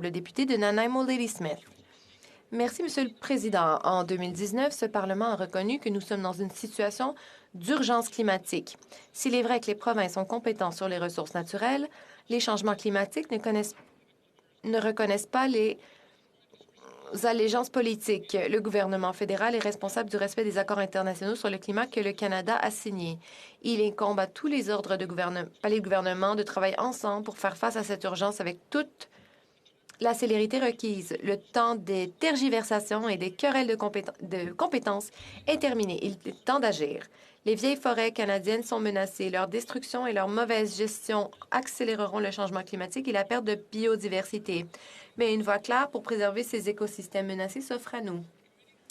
Le député de Nanaimo Ladysmith. Merci, Monsieur le Président. En 2019, ce Parlement a reconnu que nous sommes dans une situation d'urgence climatique. S'il est vrai que les provinces sont compétentes sur les ressources naturelles, les changements climatiques ne reconnaissent pas les allégeances politiques. Le gouvernement fédéral est responsable du respect des accords internationaux sur le climat que le Canada a signés. Il incombe à tous les ordres de palais de gouvernement de travailler ensemble pour faire face à cette urgence avec toute la célérité requise. Le temps des tergiversations et des querelles de compétences est terminé. Il est temps d'agir. Les vieilles forêts canadiennes sont menacées. Leur destruction et leur mauvaise gestion accéléreront le changement climatique et la perte de biodiversité. Mais une voie claire pour préserver ces écosystèmes menacés s'offre à nous.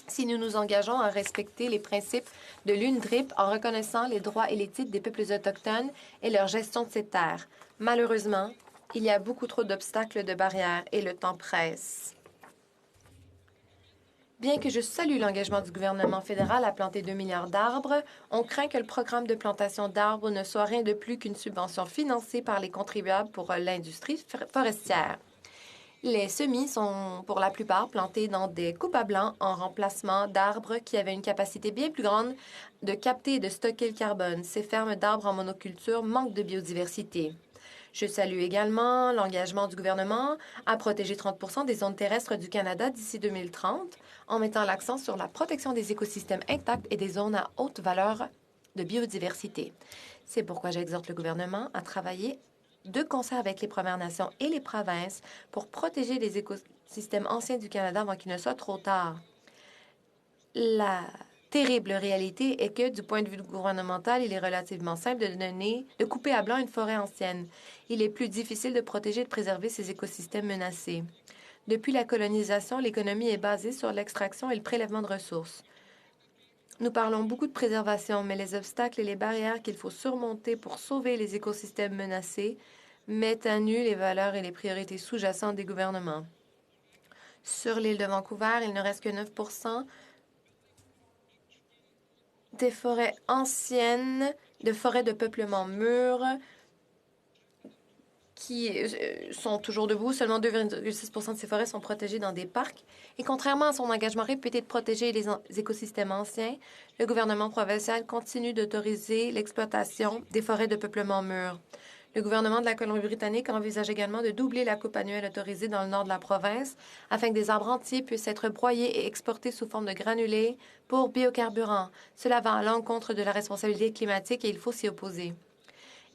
Si nous nous engageons à respecter les principes de l'UNDRIP en reconnaissant les droits et les titres des peuples autochtones et leur gestion de ces terres. Malheureusement, il y a beaucoup trop d'obstacles, de barrières et le temps presse. Bien que je salue l'engagement du gouvernement fédéral à planter 2 milliards d'arbres, on craint que le programme de plantation d'arbres ne soit rien de plus qu'une subvention financée par les contribuables pour l'industrie forestière. Les semis sont pour la plupart plantés dans des coupes à blanc en remplacement d'arbres qui avaient une capacité bien plus grande de capter et de stocker le carbone. Ces fermes d'arbres en monoculture manquent de biodiversité. Je salue également l'engagement du gouvernement à protéger 30 des zones terrestres du Canada d'ici 2030 en mettant l'accent sur la protection des écosystèmes intacts et des zones à haute valeur de biodiversité. C'est pourquoi j'exhorte le gouvernement à travailler de concert avec les Premières Nations et les provinces pour protéger les écosystèmes anciens du Canada avant qu'il ne soit trop tard. La terrible réalité est que, du point de vue gouvernemental, il est relativement simple de couper à blanc une forêt ancienne. Il est plus difficile de protéger et de préserver ces écosystèmes menacés. Depuis la colonisation, l'économie est basée sur l'extraction et le prélèvement de ressources. Nous parlons beaucoup de préservation, mais les obstacles et les barrières qu'il faut surmonter pour sauver les écosystèmes menacés mettent à nu les valeurs et les priorités sous-jacentes des gouvernements. Sur l'île de Vancouver, il ne reste que 9 des forêts anciennes, de forêts de peuplement mûr, qui sont toujours debout. Seulement 2,6 de ces forêts sont protégées dans des parcs. Et contrairement à son engagement répété de protéger les écosystèmes anciens, le gouvernement provincial continue d'autoriser l'exploitation des forêts de peuplement mûr. Le gouvernement de la Colombie-Britannique envisage également de doubler la coupe annuelle autorisée dans le nord de la province afin que des arbres entiers puissent être broyés et exportés sous forme de granulés pour biocarburants. Cela va à l'encontre de la responsabilité climatique et il faut s'y opposer.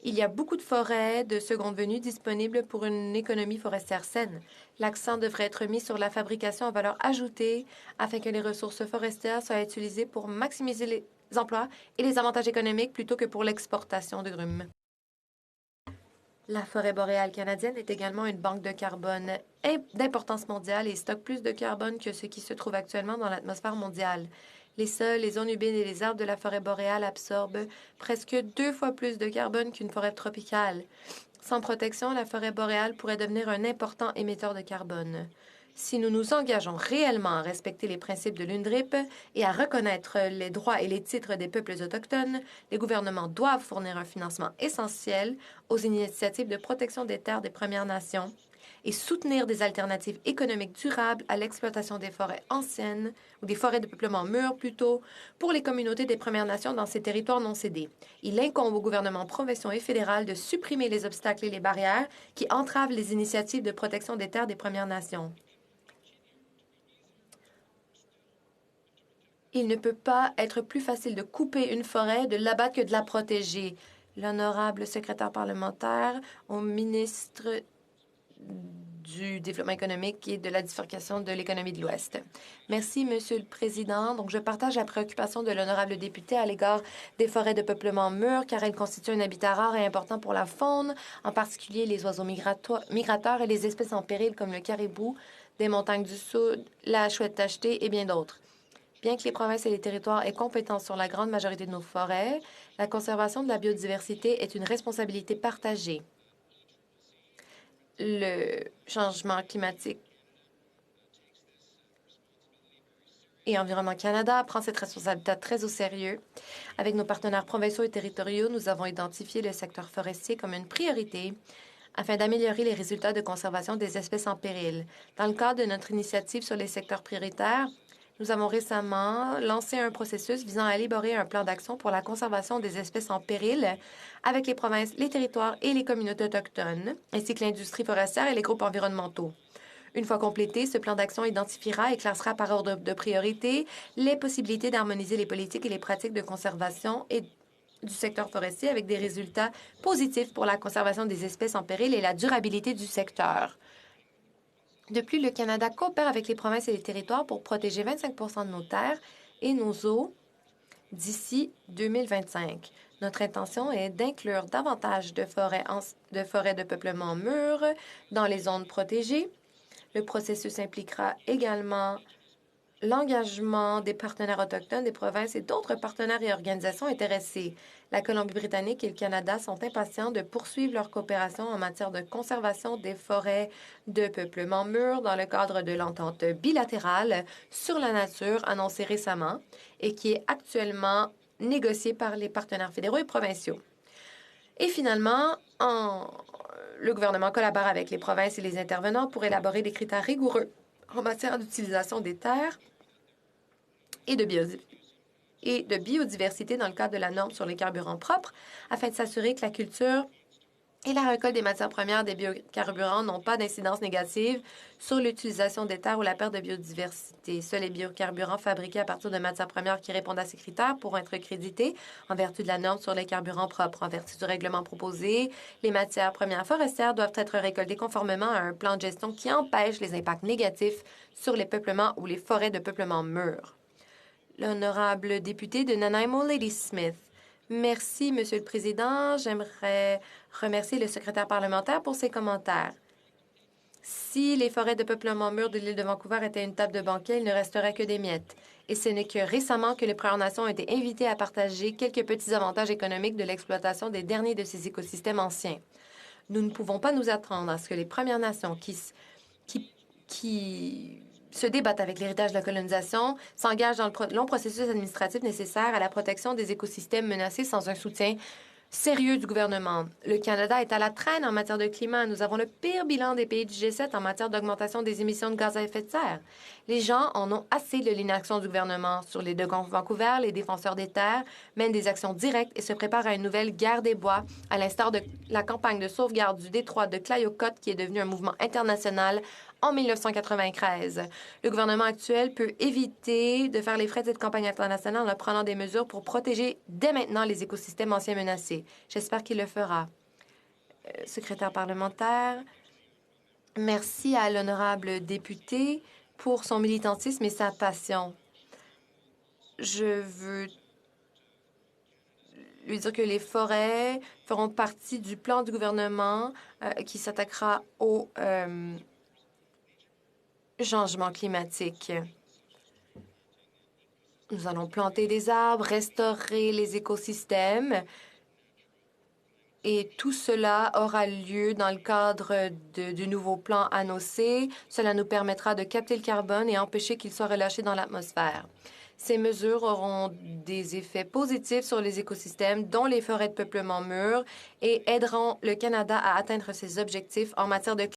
Il y a beaucoup de forêts de seconde venue disponibles pour une économie forestière saine. L'accent devrait être mis sur la fabrication en valeur ajoutée afin que les ressources forestières soient utilisées pour maximiser les emplois et les avantages économiques plutôt que pour l'exportation de grumes. La forêt boréale canadienne est également une banque de carbone d'importance mondiale et stocke plus de carbone que ce qui se trouve actuellement dans l'atmosphère mondiale. Les sols, les zones humides et les arbres de la forêt boréale absorbent presque 2 fois plus de carbone qu'une forêt tropicale. Sans protection, la forêt boréale pourrait devenir un important émetteur de carbone. Si nous nous engageons réellement à respecter les principes de l'UNDRIP et à reconnaître les droits et les titres des peuples autochtones, les gouvernements doivent fournir un financement essentiel aux initiatives de protection des terres des Premières Nations et soutenir des alternatives économiques durables à l'exploitation des forêts anciennes ou des forêts de peuplement mûr plutôt pour les communautés des Premières Nations dans ces territoires non cédés. Il incombe aux gouvernements provinciaux et fédéraux de supprimer les obstacles et les barrières qui entravent les initiatives de protection des terres des Premières Nations. Il ne peut pas être plus facile de couper une forêt, de l'abattre que de la protéger. L'honorable secrétaire parlementaire au ministre du Développement économique et de la bifurcation de l'économie de l'Ouest. Merci, Monsieur le Président. Donc, je partage la préoccupation de l'honorable député à l'égard des forêts de peuplement mûr, car elles constituent un habitat rare et important pour la faune, en particulier les oiseaux migrateurs et les espèces en péril comme le caribou, des montagnes du Sud, la chouette tachetée et bien d'autres. Bien que les provinces et les territoires aient compétence sur la grande majorité de nos forêts, la conservation de la biodiversité est une responsabilité partagée. Le changement climatique et Environnement Canada prend cette responsabilité très au sérieux. Avec nos partenaires provinciaux et territoriaux, nous avons identifié le secteur forestier comme une priorité afin d'améliorer les résultats de conservation des espèces en péril. Dans le cadre de notre initiative sur les secteurs prioritaires, nous avons récemment lancé un processus visant à élaborer un plan d'action pour la conservation des espèces en péril avec les provinces, les territoires et les communautés autochtones, ainsi que l'industrie forestière et les groupes environnementaux. Une fois complété, ce plan d'action identifiera et classera par ordre de priorité les possibilités d'harmoniser les politiques et les pratiques de conservation et du secteur forestier avec des résultats positifs pour la conservation des espèces en péril et la durabilité du secteur. De plus, le Canada coopère avec les provinces et les territoires pour protéger 25 de nos terres et nos eaux d'ici 2025. Notre intention est d'inclure davantage de forêts de peuplement mûr dans les zones protégées. Le processus impliquera également l'engagement des partenaires autochtones des provinces et d'autres partenaires et organisations intéressés. La Colombie-Britannique et le Canada sont impatients de poursuivre leur coopération en matière de conservation des forêts de peuplement mûr dans le cadre de l'entente bilatérale sur la nature annoncée récemment et qui est actuellement négociée par les partenaires fédéraux et provinciaux. Et finalement, le gouvernement collabore avec les provinces et les intervenants pour élaborer des critères rigoureux en matière d'utilisation des terres et de biodiversité dans le cadre de la norme sur les carburants propres, afin de s'assurer que la culture et la récolte des matières premières des biocarburants n'ont pas d'incidence négative sur l'utilisation des terres ou la perte de biodiversité. Seuls les biocarburants fabriqués à partir de matières premières qui répondent à ces critères pourront être crédités en vertu de la norme sur les carburants propres. En vertu du règlement proposé, les matières premières forestières doivent être récoltées conformément à un plan de gestion qui empêche les impacts négatifs sur les peuplements ou les forêts de peuplement mûr. L'honorable député de Nanaimo, Lady Smith. Merci, Monsieur le Président. J'aimerais remercier le secrétaire parlementaire pour ses commentaires. Si les forêts de peuplement mûr de l'île de Vancouver étaient une table de banquet, il ne resterait que des miettes. Et ce n'est que récemment que les Premières Nations ont été invitées à partager quelques petits avantages économiques de l'exploitation des derniers de ces écosystèmes anciens. Nous ne pouvons pas nous attendre à ce que les Premières Nations qui se débattent avec l'héritage de la colonisation s'engagent dans le long processus administratif nécessaire à la protection des écosystèmes menacés sans un soutien sérieux du gouvernement. Le Canada est à la traîne en matière de climat. Nous avons le pire bilan des pays du G7 en matière d'augmentation des émissions de gaz à effet de serre. Les gens en ont assez de l'inaction du gouvernement. Sur l'île de Vancouver, les défenseurs des terres mènent des actions directes et se préparent à une nouvelle guerre des bois, à l'instar de la campagne de sauvegarde du détroit de Clayoquot, qui est devenu un mouvement international en 1993. Le gouvernement actuel peut éviter de faire les frais de cette campagne internationale en prenant des mesures pour protéger dès maintenant les écosystèmes anciens menacés. J'espère qu'il le fera. Secrétaire parlementaire, merci à l'honorable député pour son militantisme et sa passion. Je veux lui dire que les forêts feront partie du plan du gouvernement qui s'attaquera au changement climatique. Nous allons planter des arbres, restaurer les écosystèmes et tout cela aura lieu dans le cadre du nouveau plan annoncé. Cela nous permettra de capter le carbone et empêcher qu'il soit relâché dans l'atmosphère. Ces mesures auront des effets positifs sur les écosystèmes, dont les forêts de peuplement mûr, et aideront le Canada à atteindre ses objectifs en matière de